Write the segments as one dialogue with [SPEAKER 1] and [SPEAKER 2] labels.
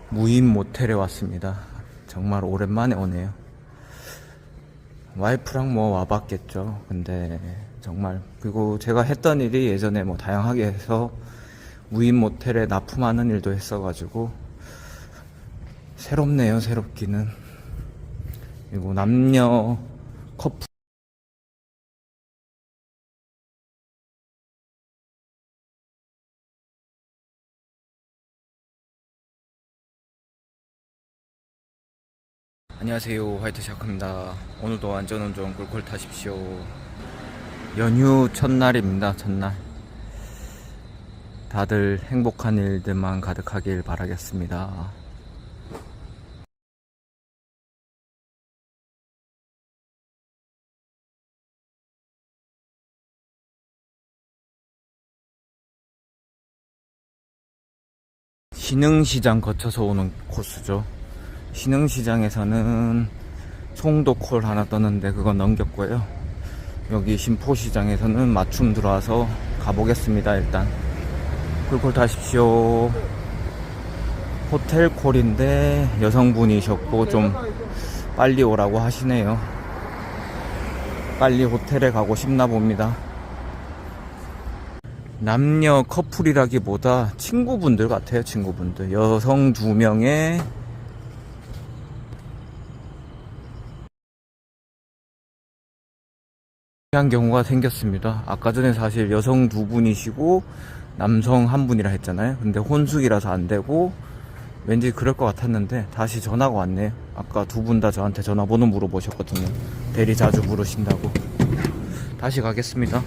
[SPEAKER 1] 무인 모텔에 왔습니다. 정말 오랜만에 오네요. 와이프랑 뭐 와봤겠죠. 근데 정말, 그리고 제가 했던 일이 예전에 뭐 다양하게 해서 무인 모텔에 납품하는 일도 했어가지고 새롭네요. 새롭기는. 그리고 남녀 커플, 안녕하세요, 화이트샤크입니다. 오늘도 안전운전 꿀꿀 타십시오. 연휴 첫날입니다. 첫날. 다들 행복한 일들만 가득하길 바라겠습니다. 신흥시장 거쳐서 오는 코스죠. 신흥시장에서는 송도콜 하나 떴는데 그건 넘겼고요. 여기 신포시장에서는 맞춤 들어와서 가보겠습니다. 일단 꿀꿀 타십시오. 호텔콜인데 여성분이셨고 좀 빨리 오라고 하시네요. 빨리 호텔에 가고 싶나 봅니다. 남녀 커플이라기보다 친구분들 같아요. 친구분들. 여성 2명에 한 경우가 생겼습니다. 아까 전에 사실 여성 2분이시고 남성 1분이라 했잖아요. 근데 혼숙이라서 안 되고 왠지 그럴 것 같았는데 다시 전화가 왔네요. 아까 2분 다 저한테 전화번호 물어보셨거든요. 대리 자주 부르신다고. 다시 가겠습니다.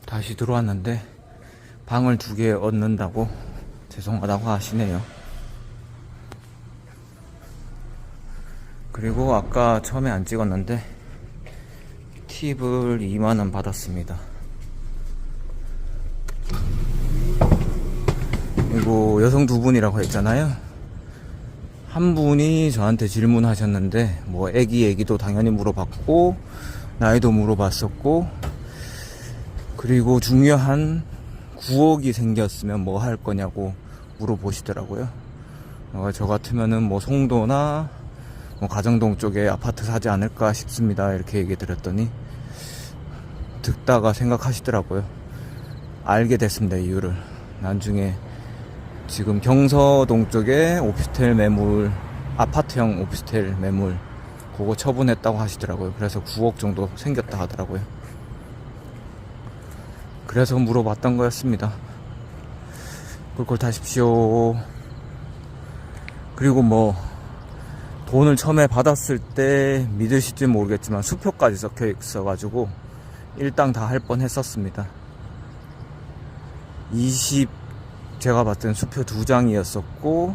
[SPEAKER 1] 다시 들어왔는데 방을 2개 얻는다고 죄송하다고 하시네요. 그리고 아까 처음에 안 찍었는데 팁을 2만원 받았습니다. 그리고 여성 2분이라고 했잖아요. 한 분이 저한테 질문하셨는데 뭐 애기도 당연히 물어봤고 나이도 물어봤었고, 그리고 중요한 9억이 생겼으면 뭐 할 거냐고 물어보시더라고요. 저 같으면은 뭐 송도나 뭐 가정동 쪽에 아파트 사지 않을까 싶습니다. 이렇게 얘기 드렸더니 듣다가 생각하시더라고요. 알게 됐습니다. 이유를. 나중에 지금 경서동 쪽에 오피스텔 매물, 아파트형 오피스텔 매물 그거 처분했다고 하시더라고요. 그래서 9억 정도 생겼다 하더라고요. 그래서 물어봤던 거였습니다. 꿀꿀 타십시오. 그리고 뭐 돈을 처음에 받았을 때 믿으실지 모르겠지만 수표까지 적혀 있어가지고 일당 다 할 뻔 했었습니다. 제가 봤을 땐 수표 2장이었었고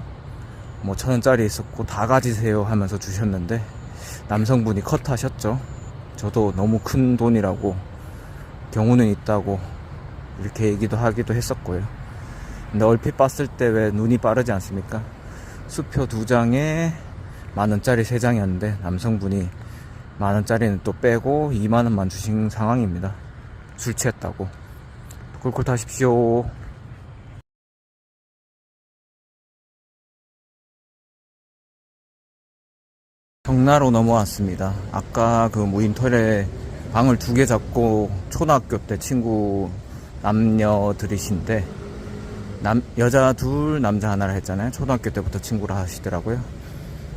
[SPEAKER 1] 뭐 1,000원짜리 있었고 다 가지세요 하면서 주셨는데 남성분이 컷하셨죠. 저도 너무 큰 돈이라고, 경우는 있다고 이렇게 얘기도 하기도 했었고요. 근데 얼핏 봤을 때 왜 눈이 빠르지 않습니까? 수표 2장에 만원짜리 3장이었는데 남성분이 만원짜리는 또 빼고 2만원만 주신 상황입니다. 술 취했다고. 꿀꿀 타십시오. 청라로 넘어왔습니다. 아까 그 무인텔에 방을 2개 잡고 초등학교 때 친구 남녀들이신데 여자 2, 남자 1라 했잖아요. 초등학교 때부터 친구라 하시더라고요.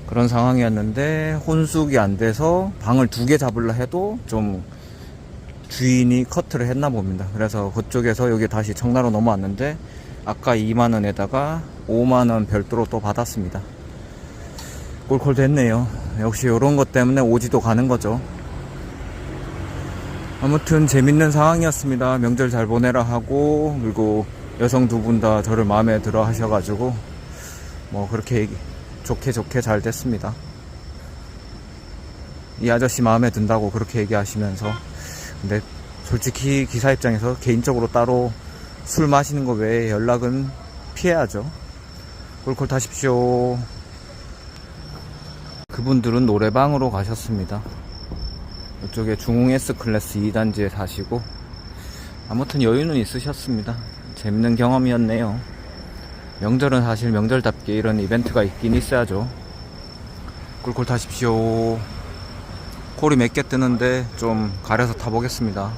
[SPEAKER 1] 그런 상황이었는데 혼숙이 안 돼서 방을 2개 잡으려 해도 좀 주인이 커트를 했나 봅니다. 그래서 그쪽에서 여기 다시 청라로 넘어왔는데 아까 2만원에다가 5만원 별도로 또 받았습니다. 꿀콜 됐네요. 역시 이런 것 때문에 오지도 가는 거죠. 아무튼 재밌는 상황이었습니다. 명절 잘 보내라 하고, 그리고 여성 2분 다 저를 마음에 들어 하셔가지고 뭐 그렇게 좋게 잘 됐습니다. 이 아저씨 마음에 든다고 그렇게 얘기하시면서. 근데 솔직히 기사 입장에서 개인적으로 따로 술 마시는 거 외에 연락은 피해야죠. 꿀꿀 타십시오. 그분들은 노래방으로 가셨습니다. 이쪽에 중흥 S클래스 2단지에 사시고 아무튼 여유는 있으셨습니다. 재밌는 경험이었네요. 명절은 사실 명절답게 이런 이벤트가 있긴 있어야죠. 꿀꿀 타십시오. 콜이 몇 개 뜨는데 좀 가려서 타보겠습니다.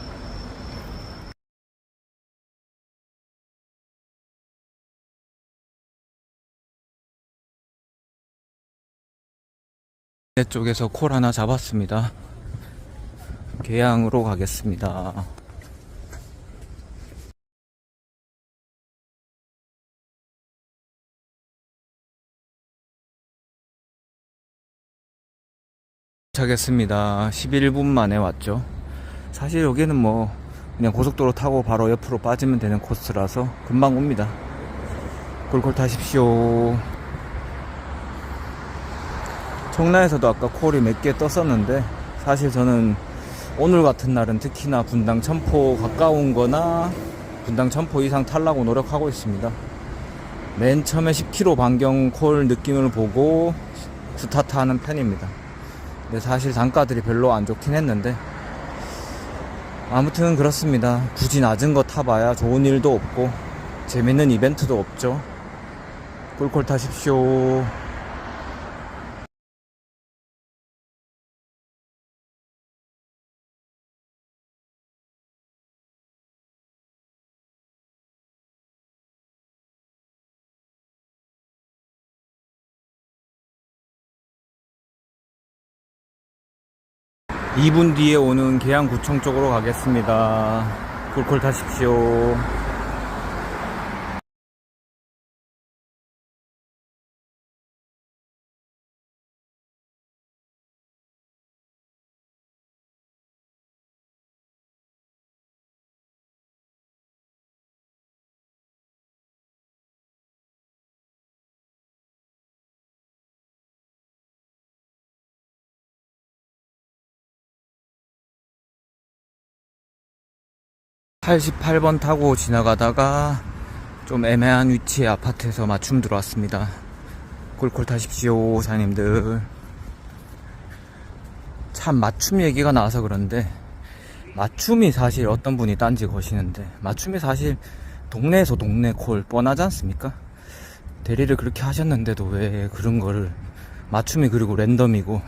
[SPEAKER 1] 쪽에서 콜 하나 잡았습니다. 계양으로 가겠습니다. 도착했습니다. 11분 만에 왔죠. 사실 여기는 뭐 그냥 고속도로 타고 바로 옆으로 빠지면 되는 코스라서 금방 옵니다. 꿀꿀 타십시오. 청라에서도 아까 콜이 몇 개 떴었는데 사실 저는 오늘 같은 날은 특히나 분당 천포 가까운 거나 분당 천포 이상 타려고 노력하고 있습니다. 맨 처음에 10km 반경 콜 느낌을 보고 스타트 하는 편입니다. 근데 사실 단가들이 별로 안 좋긴 했는데 아무튼 그렇습니다. 굳이 낮은 거 타봐야 좋은 일도 없고 재밌는 이벤트도 없죠. 꿀꿀 타십시오. (2분) 뒤에 오는 계양구청 쪽으로 가겠습니다. 꿀꿀 타십시오. (88번) 타고 지나가다가 좀 애매한 위치의 아파트에서 맞춤 들어왔습니다. 꿀꿀 타십시오 사장님들. 참 맞춤 얘기가 나와서 그런데 맞춤이 사실 어떤 분이 딴지 거시는데 맞춤이 사실 동네에서 동네 콜 뻔하지 않습니까? 대리를 그렇게 하셨는데도 왜 그런 거를 맞춤이 그리고 랜덤이고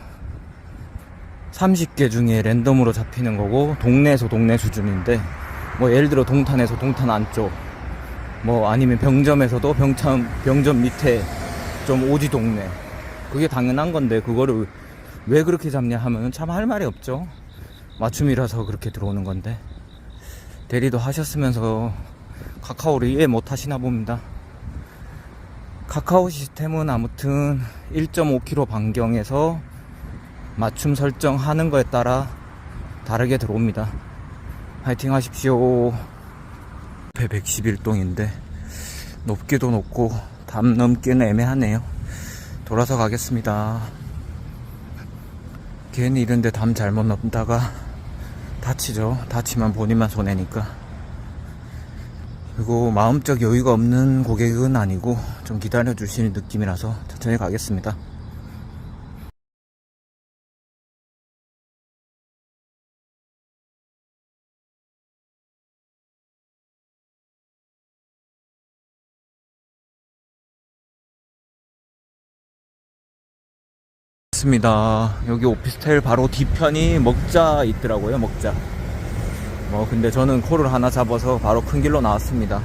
[SPEAKER 1] 30개 중에 랜덤으로 잡히는 거고 동네에서 동네 수준인데 뭐 예를 들어 동탄에서 동탄 안쪽 뭐 아니면 병점에서도 병점 밑에 좀 오지 동네 그게 당연한 건데 그거를 왜 그렇게 잡냐 하면 참 할 말이 없죠. 맞춤이라서 그렇게 들어오는 건데 대리도 하셨으면서 카카오를 이해 못 하시나 봅니다. 카카오 시스템은 아무튼 1.5km 반경에서 맞춤 설정하는 거에 따라 다르게 들어옵니다. 파이팅 하십시오. 111동인데 높기도 높고 담 넘기는 애매하네요. 돌아서 가겠습니다. 괜히 이런데 담 잘못 넘다가 다치죠. 다치면 본인만 손해니까. 그리고 마음적 여유가 없는 고객은 아니고 좀 기다려 주시는 느낌이라서 천천히 가겠습니다. 여기 오피스텔 바로 뒤편이 먹자 있더라고요. 먹자. 근데 저는 콜을 하나 잡아서 바로 큰 길로 나왔습니다.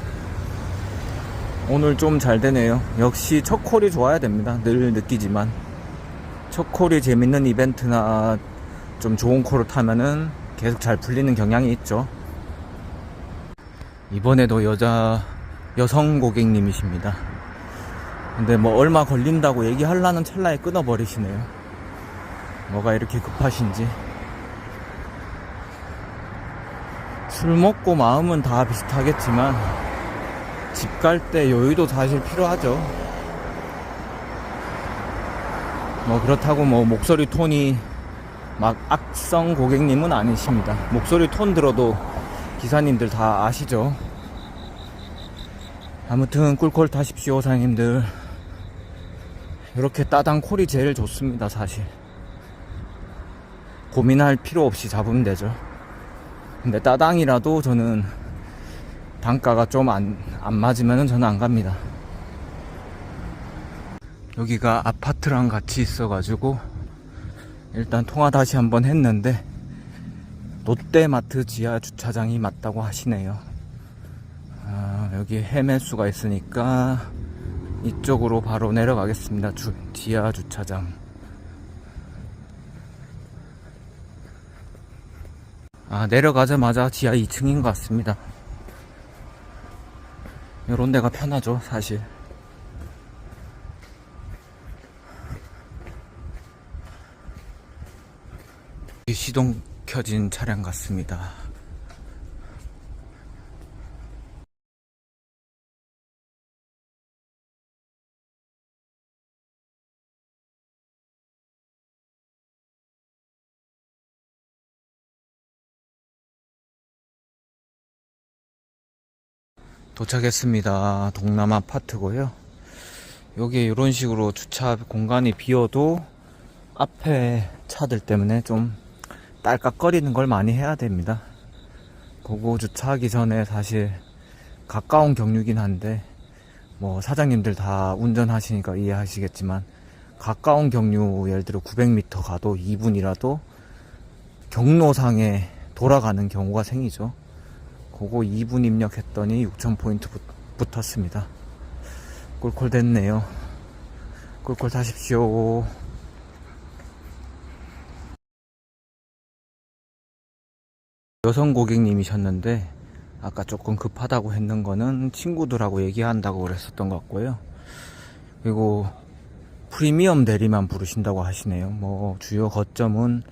[SPEAKER 1] 오늘 좀 잘 되네요. 역시 첫 콜이 좋아야 됩니다. 늘 느끼지만 첫 콜이 재밌는 이벤트나 좀 좋은 콜을 타면은 계속 잘 풀리는 경향이 있죠. 이번에도 여성 고객님이십니다. 근데 뭐 얼마 걸린다고 얘기하려는 찰나에 끊어버리시네요. 뭐가 이렇게 급하신지. 술 먹고 마음은 다 비슷하겠지만 집 갈 때 여유도 사실 필요하죠. 그렇다고 목소리 톤이 막 악성 고객님은 아니십니다. 목소리 톤 들어도 기사님들 다 아시죠. 아무튼 꿀콜 타십시오 사장님들. 이렇게 따당 콜이 제일 좋습니다. 사실 고민할 필요 없이 잡으면 되죠. 근데 따당이라도 저는 단가가 좀 안 맞으면 저는 안 갑니다. 여기가 아파트랑 같이 있어가지고 일단 통화 다시 한번 했는데 롯데마트 지하 주차장이 맞다고 하시네요. 여기 헤매수가 있으니까 이쪽으로 바로 내려가겠습니다. 지하 주차장. 내려가자마자 지하 2층인 것 같습니다. 요런 데가 편하죠, 사실. 시동 켜진 차량 같습니다. 도착했습니다. 동남 아파트고요. 여기 이런 식으로 주차 공간이 비어도 앞에 차들 때문에 좀 딸깍거리는 걸 많이 해야 됩니다. 보고 주차하기 전에 사실 가까운 경유긴 한데 뭐 사장님들 다 운전하시니까 이해하시겠지만 가까운 경유 예를 들어 900m 가도 2분이라도 경로상에 돌아가는 경우가 생기죠. 그거 2분 입력했더니 6,000포인트 붙었습니다. 꿀콜 됐네요. 꿀콜 타십시오. 여성 고객님이셨는데 아까 조금 급하다고 했는 거는 친구들하고 얘기한다고 그랬었던 것 같고요. 그리고 프리미엄 대리만 부르신다고 하시네요. 뭐 주요 거점은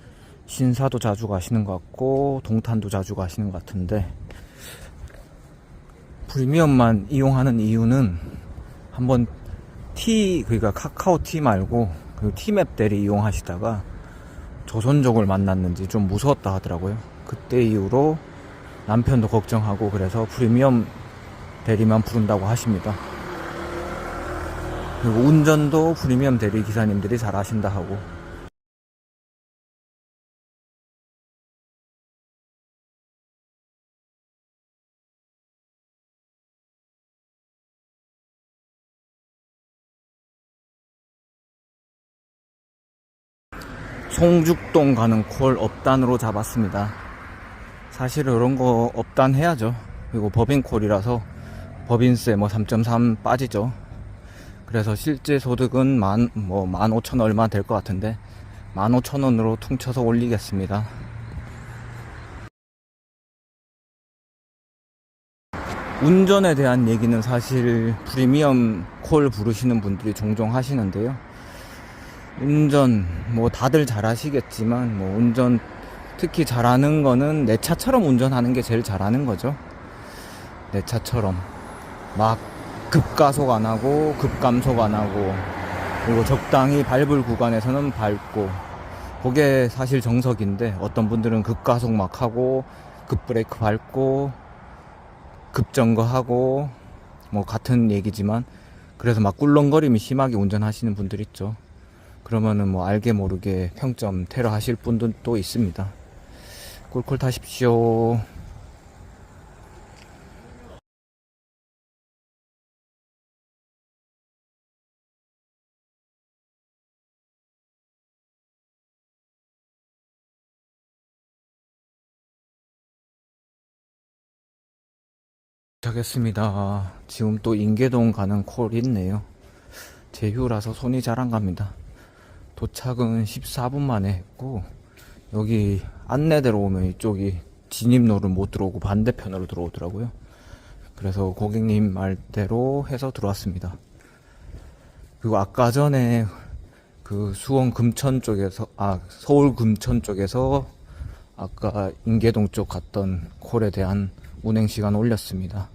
[SPEAKER 1] 신사도 자주 가시는 것 같고 동탄도 자주 가시는 것 같은데 프리미엄만 이용하는 이유는 한번 그러니까 카카오티 말고 그 티맵 대리 이용하시다가 조선족을 만났는지 좀 무서웠다 하더라고요. 그때 이후로 남편도 걱정하고 그래서 프리미엄 대리만 부른다고 하십니다. 그리고 운전도 프리미엄 대리 기사님들이 잘 하신다 하고. 송죽동 가는 콜 업단으로 잡았습니다. 사실 이런 거 업단 해야죠. 그리고 법인콜이라서 법인세 뭐 3.3 빠지죠. 그래서 실제 소득은 15,000 얼마 될 것 같은데 15,000원으로 퉁쳐서 올리겠습니다. 운전에 대한 얘기는 사실 프리미엄 콜 부르시는 분들이 종종 하시는데요. 운전 뭐 다들 잘하시겠지만 뭐 운전 특히 잘하는 거는 내 차처럼 운전하는 게 제일 잘하는 거죠. 내 차처럼 막 급가속 안 하고 급감속 안 하고 그리고 적당히 밟을 구간에서는 밟고 그게 사실 정석인데 어떤 분들은 급가속 막 하고 급브레이크 밟고 급정거하고 뭐 같은 얘기지만 그래서 막 꿀렁거림이 심하게 운전하시는 분들 있죠. 그러면은 뭐 알게 모르게 평점 테러 하실 분들도 있습니다. 꿀꿀 타십시오. 도착했습니다. 지금 또 인계동 가는 콜이 있네요. 제휴라서 손이 잘 안 갑니다. 도착은 14분 만에 했고 여기 안내대로 오면 이쪽이 진입로를 못 들어오고 반대편으로 들어오더라고요. 그래서 고객님 말대로 해서 들어왔습니다. 그리고 아까 전에 그 수원 금천 쪽에서 서울 금천 쪽에서 아까 인계동 쪽 갔던 콜에 대한 운행 시간 올렸습니다.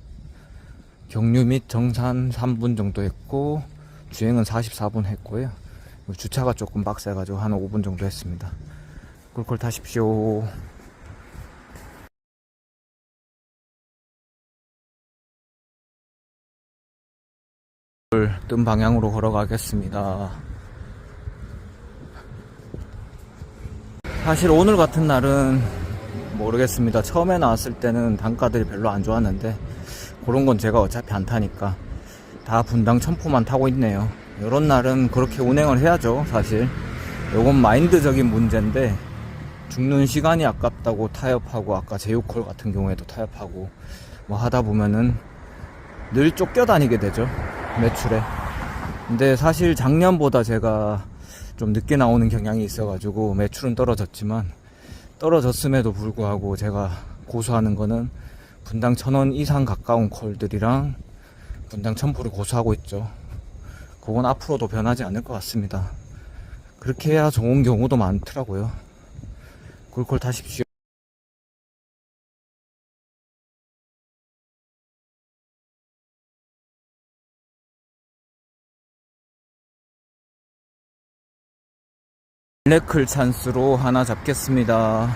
[SPEAKER 1] 경유 및 정산 3분 정도 했고 주행은 44분 했고요. 주차가 조금 빡세가지고 한 5분 정도 했습니다. 꿀꿀 타십시오. 뜬 방향으로 걸어가겠습니다. 사실 오늘 같은 날은 모르겠습니다. 처음에 나왔을 때는 단가들이 별로 안 좋았는데 그런 건 제가 어차피 안 타니까 다 분당 1000포만 타고 있네요. 요런 날은 그렇게 운행을 해야죠. 사실 요건 마인드적인 문제인데, 죽는 시간이 아깝다고 타협하고, 아까 제휴콜 같은 경우에도 타협하고 뭐 하다 보면은 늘 쫓겨다니게 되죠, 매출에. 근데 사실 작년보다 제가 좀 늦게 나오는 경향이 있어가지고 매출은 떨어졌지만, 떨어졌음에도 불구하고 제가 고수하는 거는 분당 1,000원 이상 가까운 콜들이랑 분당 1,000포를 고수하고 있죠. 그건 앞으로도 변하지 않을 것 같습니다. 그렇게 해야 좋은 경우도 많더라고요. 꿀콜 타십시오. 블랙클 찬스로 하나 잡겠습니다.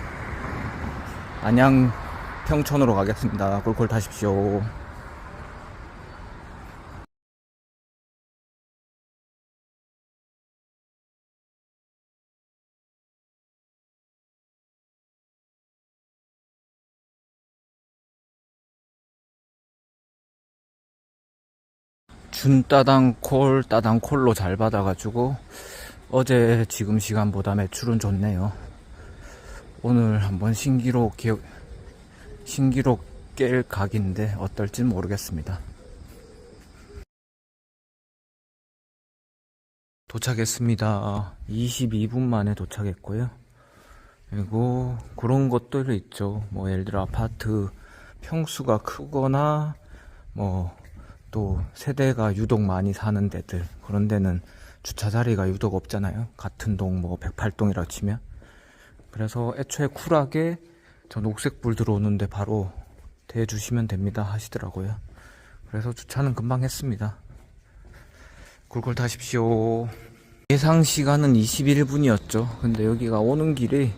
[SPEAKER 1] 안양 평촌으로 가겠습니다. 꿀콜 타십시오. 준따당콜 따당콜로 잘 받아가지고 어제 지금 시간보다 매출은 좋네요. 오늘 한번 신기록 깰 각인데 어떨진 모르겠습니다. 도착했습니다. 22분 만에 도착했고요. 그리고 그런 것들이 있죠. 뭐 예를 들어 아파트 평수가 크거나 뭐 또 세대가 유독 많이 사는 데들, 그런 데는 주차 자리가 유독 없잖아요. 같은 동 뭐 108동이라 치면. 그래서 애초에 쿨하게 저 녹색불 들어오는데 바로 대주시면 됩니다 하시더라고요. 그래서 주차는 금방 했습니다. 굴굴 타십시오. 예상 시간은 21분이었죠. 근데 여기가 오는 길이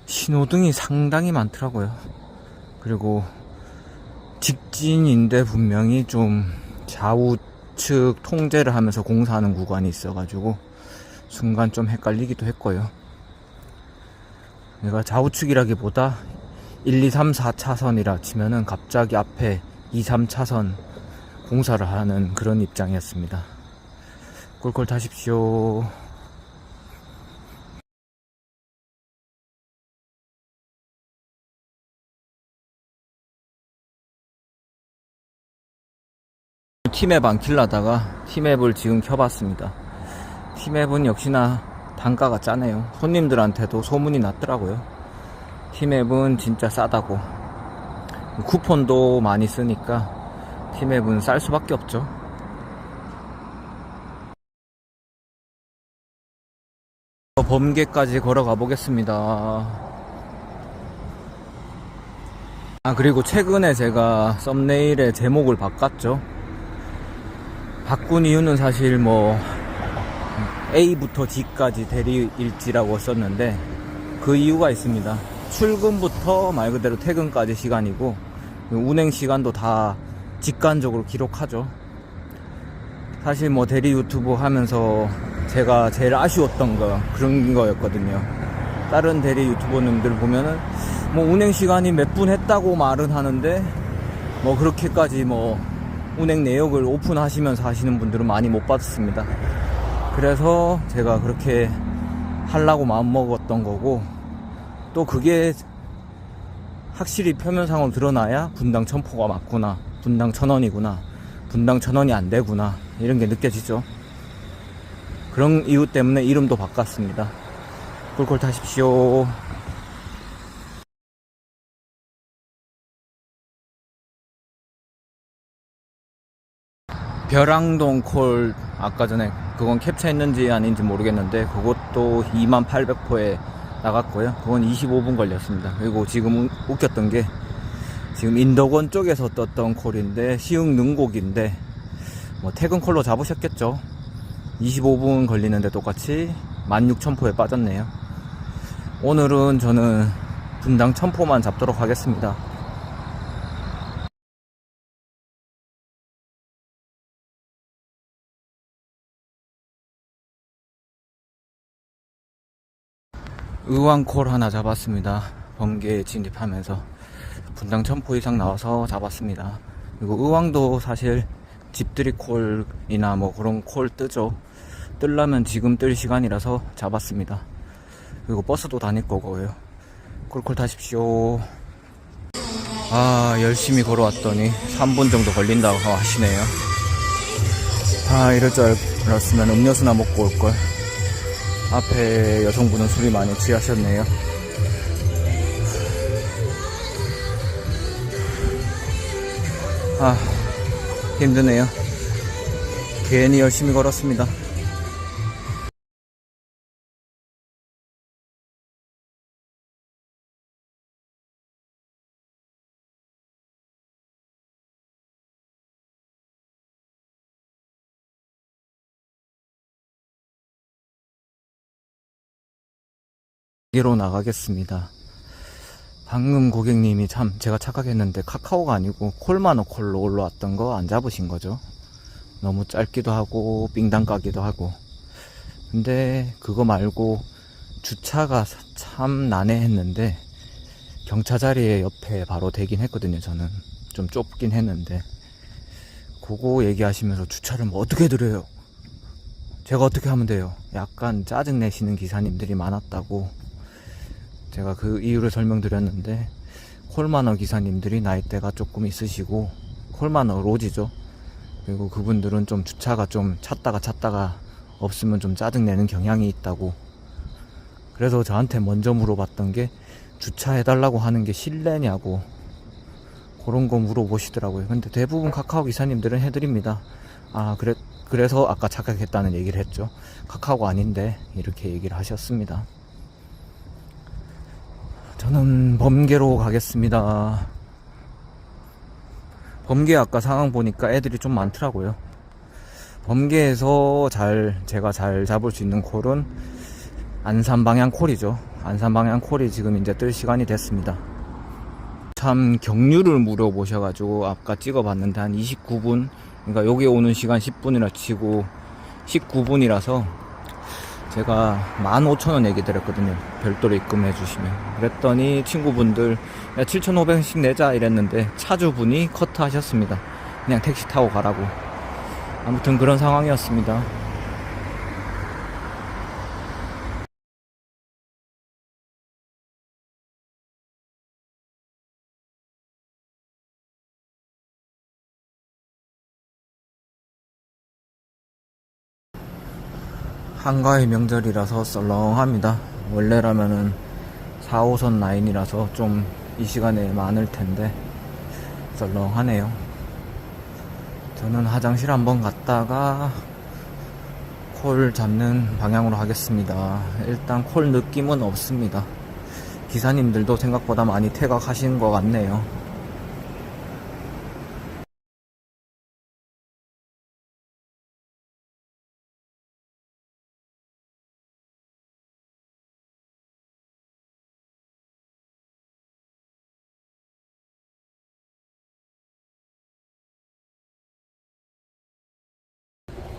[SPEAKER 1] 신호등이 상당히 많더라고요. 그리고 직진인데 분명히 좀 좌우측 통제를 하면서 공사하는 구간이 있어가지고 순간 좀 헷갈리기도 했고요. 내가 좌우측이라기보다 1, 2, 3, 4차선이라 치면은 갑자기 앞에 2, 3차선 공사를 하는 그런 입장이었습니다. 꿀꿀 타십시오. 티맵 안 킬라다가 티맵을 지금 켜봤습니다. 티맵은 역시나 단가가 짜네요. 손님들한테도 소문이 났더라고요. 티맵은 진짜 싸다고. 쿠폰도 많이 쓰니까 티맵은 쌀 수밖에 없죠. 범계까지 걸어가 보겠습니다. 그리고 최근에 제가 썸네일의 제목을 바꿨죠. 바꾼 이유는 사실 뭐 A부터 G까지 대리일지라고 썼는데 그 이유가 있습니다. 출근부터 말 그대로 퇴근까지 시간이고 운행 시간도 다 직관적으로 기록하죠. 사실 뭐 대리 유튜브 하면서 제가 제일 아쉬웠던 거 그런 거였거든요. 다른 대리 유튜버님들 보면은 뭐 운행 시간이 몇 분 했다고 말은 하는데 뭐 그렇게까지 뭐 운행 내역을 오픈하시면서 하시는 분들은 많이 못 받았습니다. 그래서 제가 그렇게 하려고 마음 먹었던 거고, 또 그게 확실히 표면상으로 드러나야 분당 1,000포가 맞구나, 분당 1,000원이구나, 분당 1,000원이 안 되구나, 이런 게 느껴지죠. 그런 이유 때문에 이름도 바꿨습니다. 꿀꿀 타십시오. 벼랑동 콜 아까 전에 그건 캡처했는지 아닌지 모르겠는데 그것도 28,000포에 나갔고요. 그건 25분 걸렸습니다. 그리고 지금 웃겼던 게 지금 인덕원 쪽에서 떴던 콜인데 시흥 능곡인데 뭐 퇴근 콜로 잡으셨겠죠. 25분 걸리는데 똑같이 16,000포에 빠졌네요. 오늘은 저는 분당 1,000포만 잡도록 하겠습니다. 의왕콜 하나 잡았습니다. 번개 진입하면서 분당 1,000포 이상 나와서 잡았습니다. 그리고 의왕도 사실 집들이 콜이나 뭐 그런 콜 뜨죠. 뜨려면 지금 뜰 시간이라서 잡았습니다. 그리고 버스도 다닐 거고요. 콜콜 타십시오. 아, 열심히 걸어왔더니 3분 정도 걸린다고 하시네요. 아, 이럴 줄 알았으면 음료수나 먹고 올걸. 앞에 여성분은 술이 많이 취하셨네요. 아, 힘드네요. 괜히 열심히 걸었습니다. 여기로 나가겠습니다. 방금 고객님이 참 제가 착각했는데 카카오가 아니고 콜마노 콜로 올라왔던 거 안 잡으신 거죠? 너무 짧기도 하고 삥당 까기도 하고. 근데 그거 말고 주차가 참 난해했는데 경차 자리에 옆에 바로 대긴 했거든요. 저는 좀 좁긴 했는데 그거 얘기하시면서 주차를 뭐 어떻게 드려요? 제가 어떻게 하면 돼요? 약간 짜증 내시는 기사님들이 많았다고 제가 그 이유를 설명드렸는데, 콜마너 기사님들이 나이대가 조금 있으시고 콜마너 로지죠. 그리고 그분들은 좀 주차가 좀 찾다가 없으면 좀 짜증내는 경향이 있다고. 그래서 저한테 먼저 물어봤던 게 주차해달라고 하는 게 실례냐고 그런 거 물어보시더라고요. 근데 대부분 카카오 기사님들은 해드립니다. 아, 그래서 아까 착각했다는 얘기를 했죠. 카카오가 아닌데 이렇게 얘기를 하셨습니다. 저는 범계로 가겠습니다. 범계 아까 상황 보니까 애들이 좀 많더라고요. 범계에서 제가 잘 잡을 수 있는 콜은 안산 방향 콜이죠. 안산 방향 콜이 지금 이제 뜰 시간이 됐습니다. 참 경유를 물어보셔가지고 아까 찍어봤는데 한 29분, 그러니까 여기 오는 시간 10분이라 치고 19분이라서 제가 15,000원 얘기 드렸거든요. 별도로 입금해 주시면. 그랬더니 친구분들 야 7,500원씩 내자 이랬는데 차주분이 커트 하셨습니다. 그냥 택시 타고 가라고. 아무튼 그런 상황이었습니다. 한가위 명절이라서 썰렁합니다. 원래라면은 4호선 라인이라서 좀 이 시간에 많을 텐데 썰렁하네요. 저는 화장실 한번 갔다가 콜 잡는 방향으로 하겠습니다. 일단 콜 느낌은 없습니다. 기사님들도 생각보다 많이 퇴각하신 것 같네요.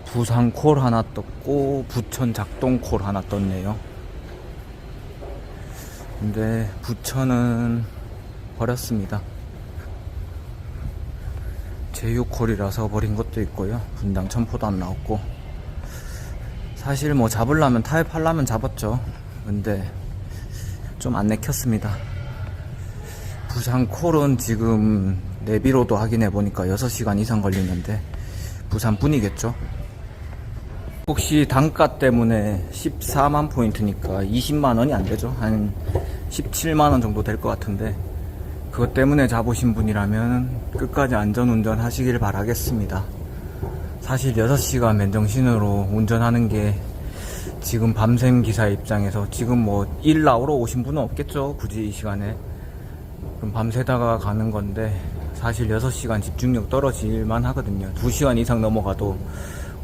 [SPEAKER 1] 부산 콜 하나 떴고 부천 작동 콜 하나 떴네요. 근데 부천은 버렸습니다. 제휴콜이라서 버린 것도 있고요. 분당 천포도 안 나왔고. 사실 뭐 잡으려면 타협하려면 잡았죠. 근데 좀 안 내켰습니다. 부산 콜은 지금 내비로도 확인해보니까 6시간 이상 걸리는데 부산 분이겠죠. 혹시 단가 때문에 14만 포인트니까 20만원이 안되죠. 한 17만원 정도 될 것 같은데 그것 때문에 잡으신 분이라면 끝까지 안전운전 하시길 바라겠습니다. 사실 6시간 맨정신으로 운전하는 게 지금 밤샘 기사의 입장에서 지금 뭐 일 나오러 오신 분은 없겠죠. 굳이 이 시간에. 그럼 밤새다가 가는 건데 사실 6시간 집중력 떨어질만 하거든요. 2시간 이상 넘어가도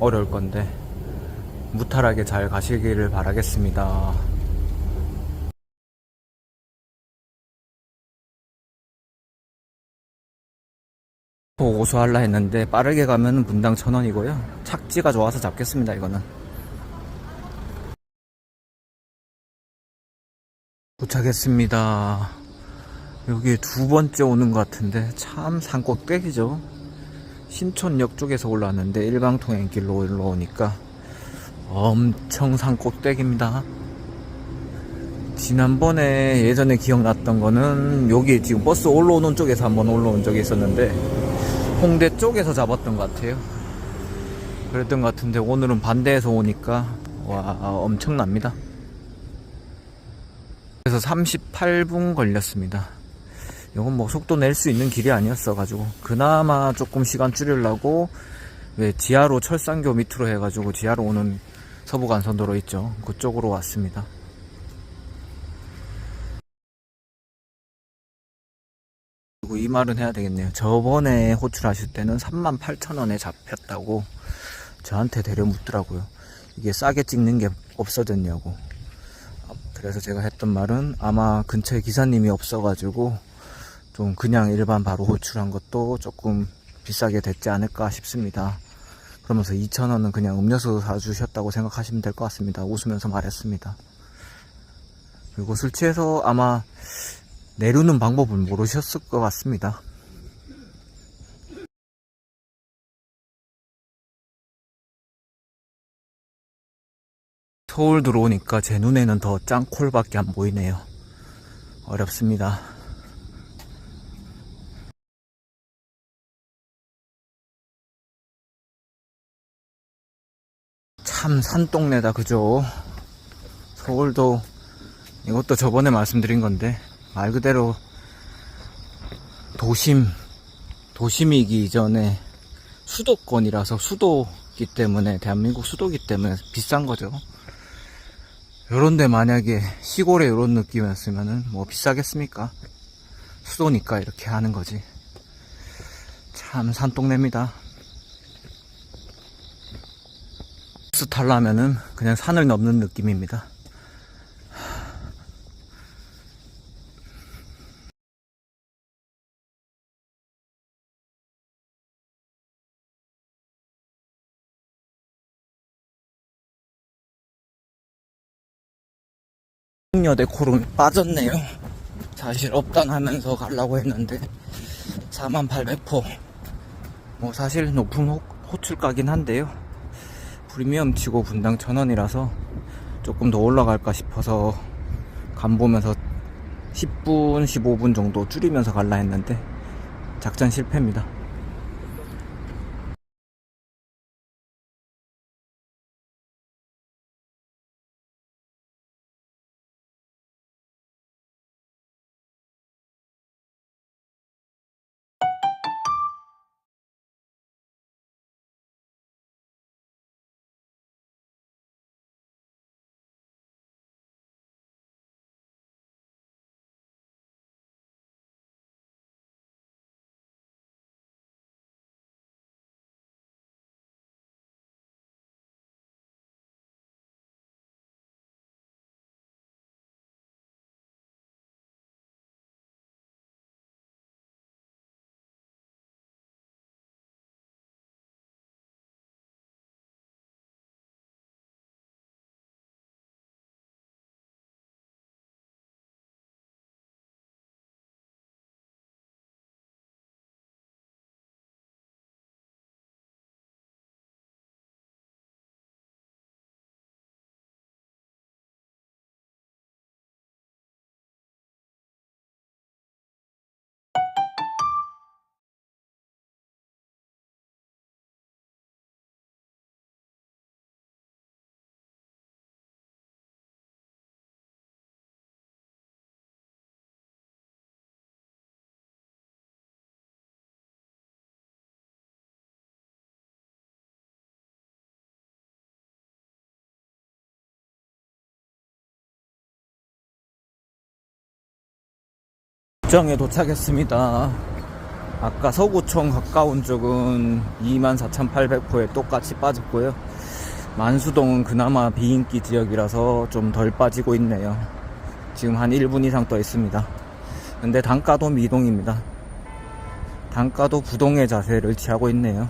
[SPEAKER 1] 어려울 건데 무탈하게 잘 가시기를 바라겠습니다. 오수할라 했는데 빠르게 가면 분당 1,000원이고요. 착지가 좋아서 잡겠습니다. 이거는 도착했습니다. 여기 두 번째 오는 것 같은데 참 산꼭대기죠. 신촌역 쪽에서 올라왔는데 일방통행길로 올라오니까 엄청 산 꼭대기입니다. 지난번에 예전에 기억났던 거는 여기 지금 버스 올라오는 쪽에서 한번 올라온 적이 있었는데 홍대 쪽에서 잡았던 것 같아요. 그랬던 것 같은데 오늘은 반대에서 오니까 와 엄청납니다. 그래서 38분 걸렸습니다. 이건 뭐 속도 낼 수 있는 길이 아니었어 가지고 그나마 조금 시간 줄이려고 왜 지하로 철산교 밑으로 해가지고 지하로 오는 서부간선도로 있죠. 그쪽으로 왔습니다. 그리고 이 말은 해야 되겠네요. 저번에 호출하실 때는 38,000원에 잡혔다고 저한테 대려 묻더라고요. 이게 싸게 찍는 게 없어졌냐고. 그래서 제가 했던 말은 아마 근처에 기사님이 없어가지고 좀 그냥 일반 바로 호출한 것도 조금 비싸게 됐지 않을까 싶습니다. 그러면서 2,000원은 그냥 음료수 사주셨다고 생각하시면 될 것 같습니다. 웃으면서 말했습니다. 그리고 술 취해서 아마 내려오는 방법을 모르셨을 것 같습니다. 서울 들어오니까 제 눈에는 더 짱콜밖에 안 보이네요. 어렵습니다. 참 산동네다 그죠? 서울도 이것도 저번에 말씀드린 건데 말 그대로 도심이기 이전에 수도권이라서 수도기 때문에 대한민국 수도기 때문에 비싼 거죠. 요런데 만약에 시골에 요런 느낌이었으면은 뭐 비싸겠습니까? 수도니까 이렇게 하는 거지. 참 산동네입니다. 버스 타려면은 그냥 산을 넘는 느낌입니다. 여대 코로 빠졌네요. 사실 업당하면서 가려고 했는데 48,000포 뭐 사실 높은 호출가긴 한데요. 프리미엄 치고 분당 1,000원이라서 조금 더 올라갈까 싶어서 간 보면서 10분 15분 정도 줄이면서 갈라 했는데 작전 실패입니다. 국정에 도착했습니다. 아까 서구청 가까운 쪽은 24,800포에 똑같이 빠졌고요. 만수동은 그나마 비인기 지역이라서 좀 덜 빠지고 있네요. 지금 한 1분 이상 떠 있습니다. 근데 단가도 미동입니다. 단가도 부동의 자세를 취하고 있네요.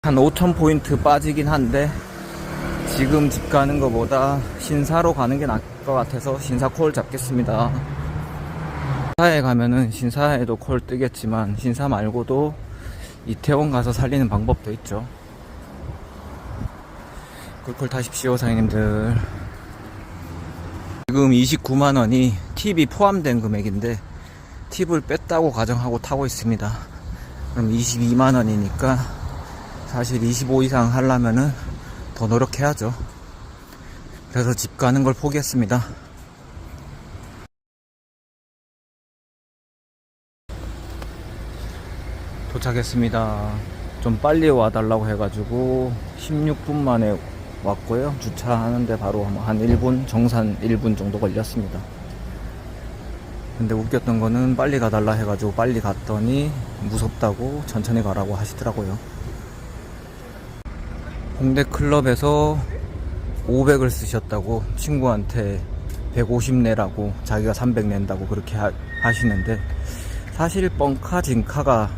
[SPEAKER 1] 한 5,000포인트 빠지긴 한데 지금 집 가는 것보다 신사로 가는 게 나을 것 같아서 신사 콜 잡겠습니다. 신사에 가면은 신사에도 콜 뜨겠지만 신사 말고도 이태원 가서 살리는 방법도 있죠. 꿀꿀 타십시오 사장님들. 지금 29만원이 팁이 포함된 금액인데 팁을 뺐다고 가정하고 타고 있습니다. 그럼 22만원이니까 사실 25 이상 하려면은 더 노력해야죠. 그래서 집 가는 걸 포기했습니다. 도착했습니다. 좀 빨리 와달라고 해가지고 16분 만에 왔고요. 주차하는데 바로 한 1분, 정산 1분 정도 걸렸습니다. 근데 웃겼던 거는 빨리 가달라 해가지고 빨리 갔더니 무섭다고 천천히 가라고 하시더라고요. 홍대 클럽에서 500을 쓰셨다고 친구한테 150 내라고 자기가 300 낸다고 그렇게 하시는데 사실 뻥카 진카가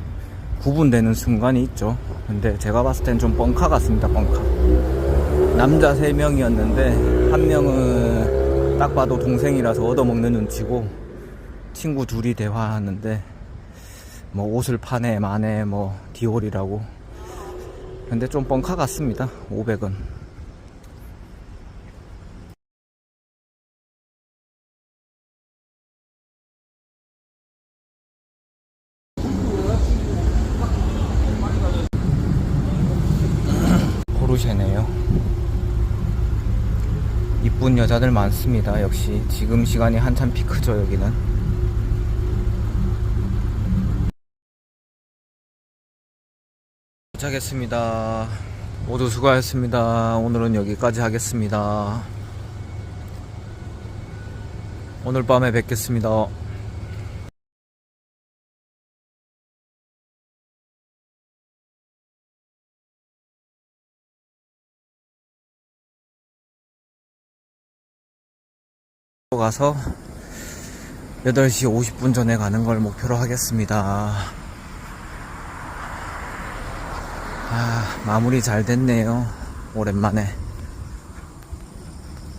[SPEAKER 1] 구분되는 순간이 있죠. 근데 제가 봤을 땐 좀 뻥카 같습니다. 뻥카. 남자 3명이었는데 한 명은 딱 봐도 동생이라서 얻어먹는 눈치고 친구 둘이 대화하는데 뭐 옷을 파네 마네 뭐 디올이라고. 근데 좀 뻥카 같습니다. 500은. 포르쉐네요. 이쁜 여자들 많습니다. 역시 지금 시간이 한참 피크죠. 여기는 도착했습니다. 모두 수고하셨습니다. 오늘은 여기까지 하겠습니다. 오늘 밤에 뵙겠습니다. 가서 8시 50분 전에 가는 걸 목표로 하겠습니다. 마무리 잘 됐네요. 오랜만에.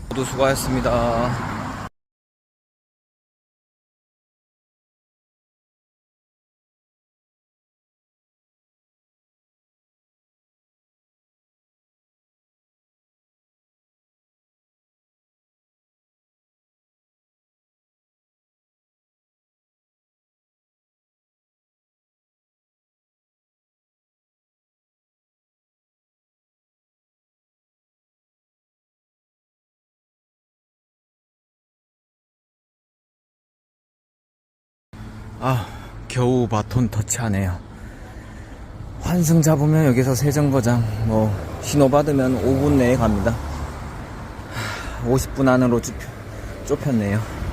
[SPEAKER 1] 모두 수고하셨습니다. 겨우 바톤 터치하네요. 환승 잡으면 여기서 세정거장 뭐 신호 받으면 5분 내에 갑니다. 50분 안으로 좁혔네요.